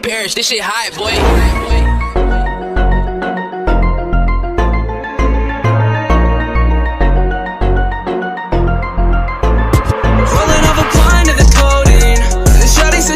Paris, this shit hot, boy.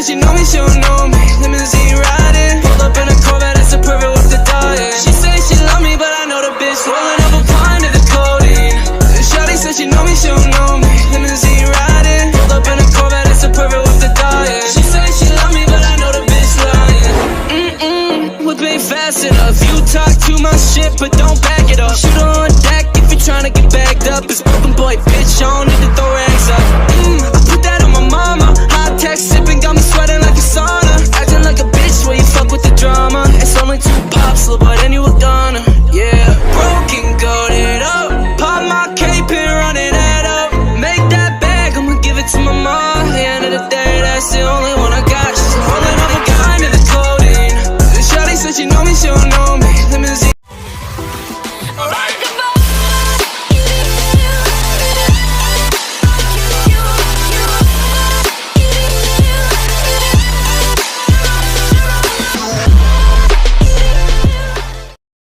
She know me, she don't know me. Limousine riding, pulled up in a Corvette, that's the perfect whip to die in. She say she love me, but I know the bitch rolling up a pint of the codeine. Shawty said she know me, she don't know me. Limousine riding, pulled up in a Corvette, that's the perfect whip to die in. She say she love me, but I know the bitch lying. Whip ain't fast enough. You talk too much shit, but don't back it up. Shoot her on deck if you're trying to get bagged up. It's broken boy, bitch, I don't need to throw rags up. I put that on my mama. High tech sipping, got me sweating like a sauna. Acting like a bitch where you fuck with the drama. It's only 2 pops, little boy, then you a goner. Yeah, broken, goated up. Pop my cape and run it up. Make that bag, I'ma give it to my mom. At the end of the day, that's the only one I got. She's holding up a kind of the codeine. Shawty said she know me, she don't know me. Limousine